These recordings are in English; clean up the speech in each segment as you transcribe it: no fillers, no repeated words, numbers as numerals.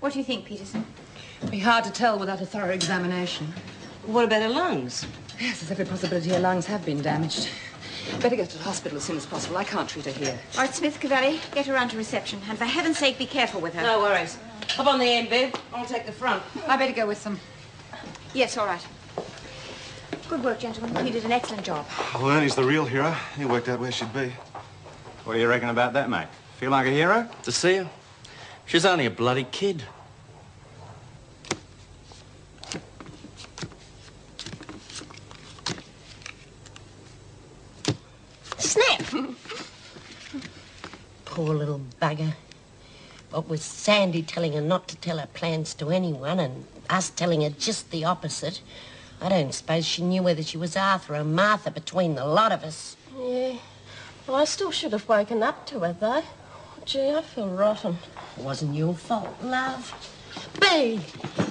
What do you think, Peterson? It'd be hard to tell without a thorough examination. What about her lungs? Yes, there's every possibility her lungs have been damaged. Better get to the hospital as soon as possible. I can't treat her here. All right, Smith, Cavalli, get her round to reception. And for heaven's sake, be careful with her. No worries. Hop on the end, Bev. I'll take the front. I better go with them. Yes, all right. Good work, gentlemen. You did an excellent job. Well, Ernie's the real hero. He worked out where she'd be. What do you reckon about that, mate? Feel like a hero? To see her? She's only a bloody kid. Snap! Poor little bugger. What with Sandy telling her not to tell her plans to anyone and us telling her just the opposite, I don't suppose she knew whether she was Arthur or Martha between the lot of us. Yeah. Well, I still should have woken up to her, though. Gee, I feel rotten. It wasn't your fault, love. Bea,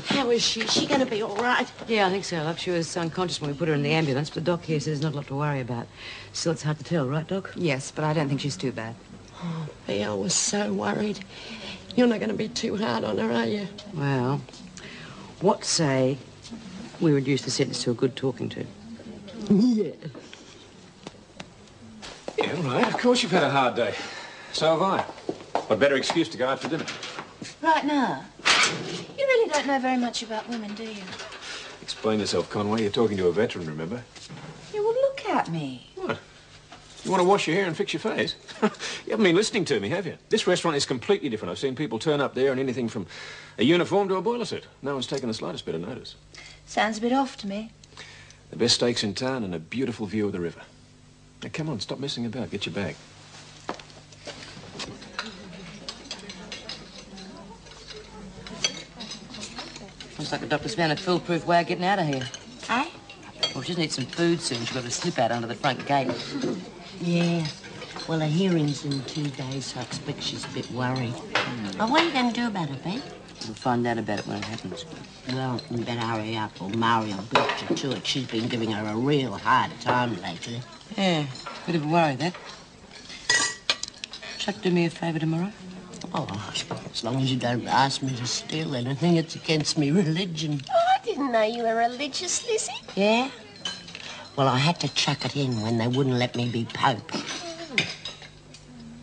how is she? Is she going to be all right? Yeah, I think so, love. She was unconscious when we put her in the ambulance, but the doc here says not a lot to worry about. Still, it's hard to tell, right, Doc? Yes, but I don't think she's too bad. Oh, Bea, I was so worried. You're not going to be too hard on her, are you? Well, what say we reduce the sentence to a good talking to? Yeah. Yeah, right. Of course you've had a hard day. So have I. What better excuse to go out for dinner? Right now, you really don't know very much about women, do you? Explain yourself, Conway. You're talking to a veteran, remember? You will look at me. What? You want to wash your hair and fix your face? You haven't been listening to me, have you? This restaurant is completely different. I've seen people turn up there in anything from a uniform to a boiler suit. No one's taken the slightest bit of notice. Sounds a bit off to me. The best steaks in town and a beautiful view of the river. Now, come on, stop messing about. Get your bag. Looks like the doctor's found a foolproof way of getting out of here. Eh? Well, she just needs some food soon. She's got to slip out under the front gate. Yeah. Well, her hearing's in 2 days, so I expect she's a bit worried. Well, what are you going to do about it, Bea? We'll find out about it when it happens. Well, you better hurry up, or Mario will beat you to it. She's been giving her a real hard time lately. Yeah, bit of a worry, that. Shall I do me a favour tomorrow? Oh, as long as you don't ask me to steal anything, it's against me religion. Oh, I didn't know you were religious, Lizzie. Yeah? Well, I had to chuck it in when they wouldn't let me be Pope.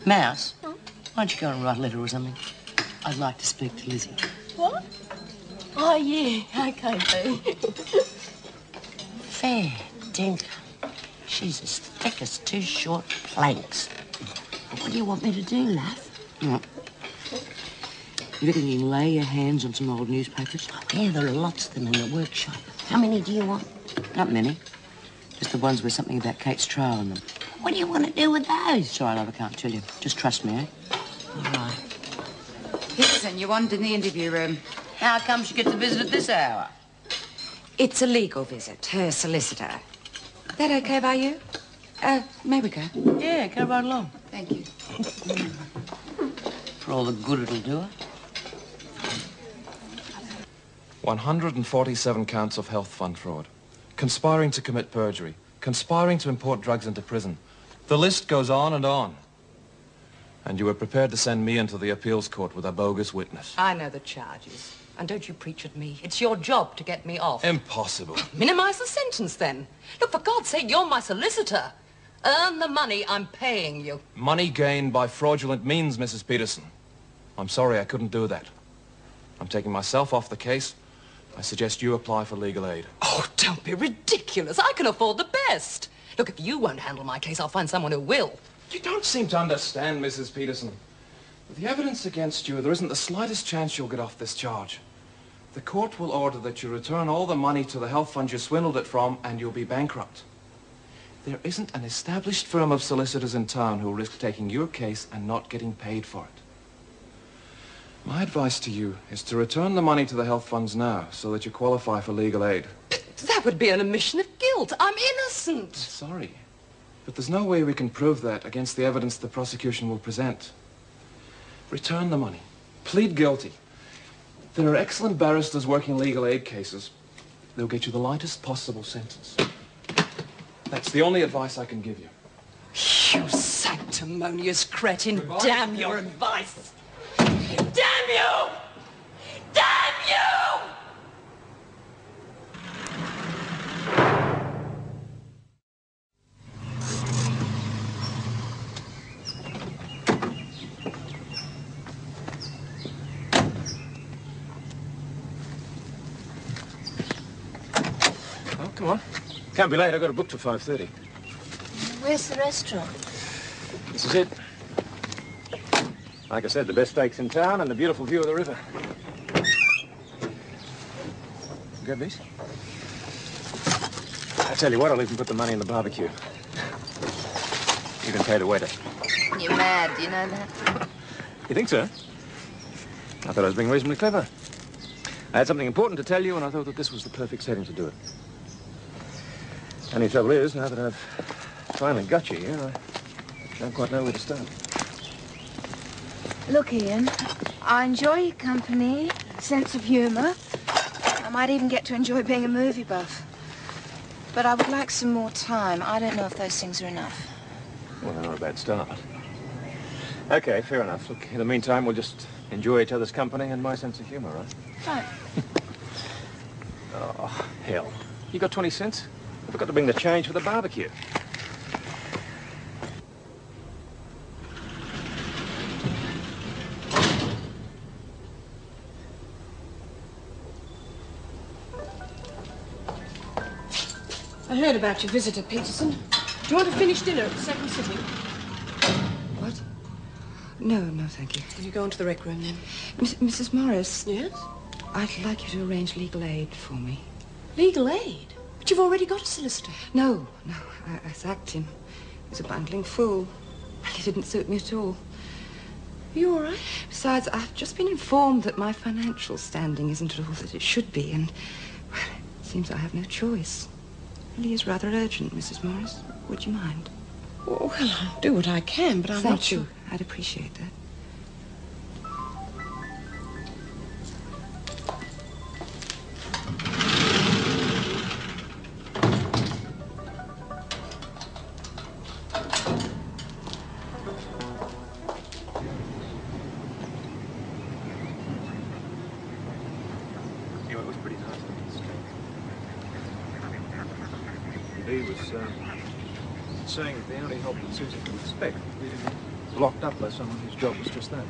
Mouse, why don't you go and write a letter or something? I'd like to speak to Lizzie. What? Oh, yeah. Okay, Bea. Fair dinkum. She's as thick as 2 short planks. What do you want me to do, love? Right. You reckon you can lay your hands on some old newspapers? Oh, yeah, there are lots of them in the workshop. How many do you want? Not many. Just the ones with something about Kate's trial in them. What do you want to do with those? Sorry, love, I can't tell you. Just trust me, eh? All right. Peterson, you wanted in the interview room. How come she gets a visit at this hour? It's a legal visit, her solicitor. That okay by you? May we go? Yeah, go right along. Thank you. For all the good it'll do her. 147 counts of health fund fraud, conspiring to commit perjury, conspiring to import drugs into prison. The list goes on and on. And you were prepared to send me into the appeals court with a bogus witness. I know the charges. And don't you preach at me. It's your job to get me off. Impossible. Minimize the sentence, then. Look, for God's sake, you're my solicitor. Earn the money I'm paying you. Money gained by fraudulent means, Mrs. Peterson. I'm sorry I couldn't do that. I'm taking myself off the case. I suggest you apply for legal aid. Oh, don't be ridiculous. I can afford the best. Look, if you won't handle my case, I'll find someone who will. You don't seem to understand, Mrs. Peterson. With the evidence against you, there isn't the slightest chance you'll get off this charge. The court will order that you return all the money to the health fund you swindled it from, and you'll be bankrupt. There isn't an established firm of solicitors in town who'll risk taking your case and not getting paid for it. My advice to you is to return the money to the health funds now so that you qualify for legal aid. That would be an admission of guilt. I'm innocent. Sorry, but there's no way we can prove that against the evidence the prosecution will present. Return the money. Plead guilty. There are excellent barristers working legal aid cases. They'll get you the lightest possible sentence. That's the only advice I can give you. You sanctimonious cretin. Damn your advice. Damn you! Come on. Can't be late. I've got a book till 5:30. Where's the restaurant? This is it. Like I said, the best steaks in town and the beautiful view of the river. Grab these. I tell you what, I'll even put the money in the barbecue. You can pay the waiter. You're mad, do you know that? You think so? I thought I was being reasonably clever. I had something important to tell you, and I thought that this was the perfect setting to do it. Only trouble is, now that I've finally got you here, I don't quite know where to start. Look, Ian, I enjoy your company, sense of humour. I might even get to enjoy being a movie buff. But I would like some more time. I don't know if those things are enough. Well, they're not a bad start. Okay, fair enough. Look, in the meantime, we'll just enjoy each other's company and my sense of humour, right? Right. Oh, hell. You got 20 cents? I forgot to bring the change for the barbecue. I heard about your visitor, Peterson. Do you want to finish dinner at the second sitting? What? No, no, thank you. Will you go into the rec room, then? Mrs. Morris? Yes? I'd like you to arrange legal aid for me. Legal aid? But you've already got a solicitor. No, I sacked him. He was a bungling fool. He didn't suit me at all. Are you all right? Besides, I've just been informed that my financial standing isn't at all that it should be, and, well, it seems I have no choice. It really is rather urgent, Mrs. Morris. Would you mind? Well, I'll do what I can, but I'm not sure. Thank you. I'd appreciate that. Yeah, it was pretty nice. He was saying that the only help that Susie could expect would be to be locked up by someone whose job was just that.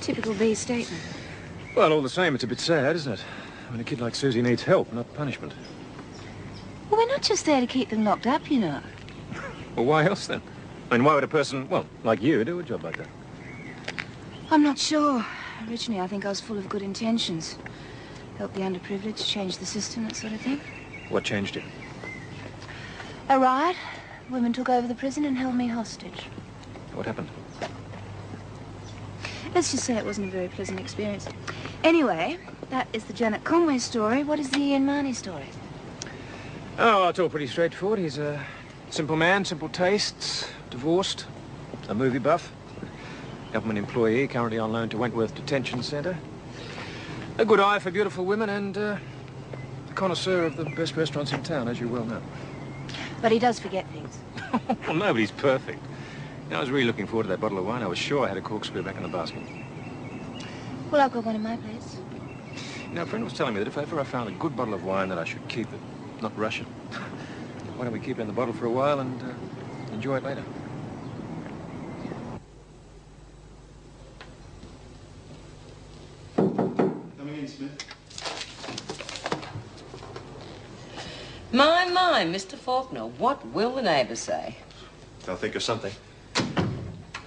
Typical B statement. Well, all the same, it's a bit sad, isn't it? I mean, a kid like Susie needs help, not punishment. Well, we're not just there to keep them locked up, you know. Well, why else, then? I mean, why would a person, well, like you, do a job like that? I'm not sure. Originally, I think I was full of good intentions. Help the underprivileged, change the system, that sort of thing. What changed you? A riot. Women took over the prison and held me hostage. What happened? Let's just say it wasn't a very pleasant experience. Anyway, that is the Janet Conway story. What is the Ian Marnie story? Oh, it's all pretty straightforward. He's a simple man, simple tastes, divorced, a movie buff, government employee, currently on loan to Wentworth Detention Centre, a good eye for beautiful women, and a connoisseur of the best restaurants in town, as you well know. But he does forget things. Well, nobody's perfect. You know, I was really looking forward to that bottle of wine. I was sure I had a corkscrew back in the basket. Well, I've got one in my place. You know, a friend was telling me that if ever I found a good bottle of wine, that I should keep it, not rush it. Why don't we keep it in the bottle for a while and enjoy it later? Coming in, Smith. My, Mr. Faulkner, what will the neighbours say? I'll think of something.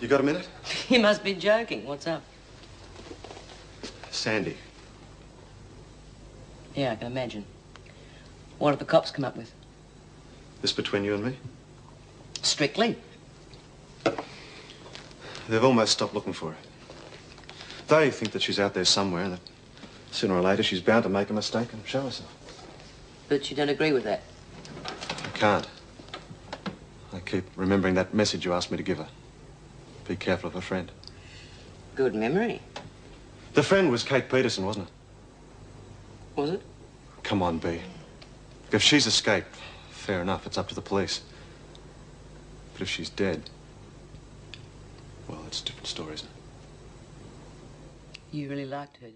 You got a minute? You must be joking. What's up? Sandy. Yeah, I can imagine. What have the cops come up with? This between you and me? Strictly. They've almost stopped looking for her. They think that she's out there somewhere and that sooner or later she's bound to make a mistake and show herself. But you don't agree with that? I can't. I keep remembering that message you asked me to give her. Be careful of her friend. Good memory. The friend was Kate Peterson, wasn't it? Was it? Come on, B. If she's escaped, fair enough, it's up to the police. But if she's dead, well, it's a different story, isn't it? You really liked her.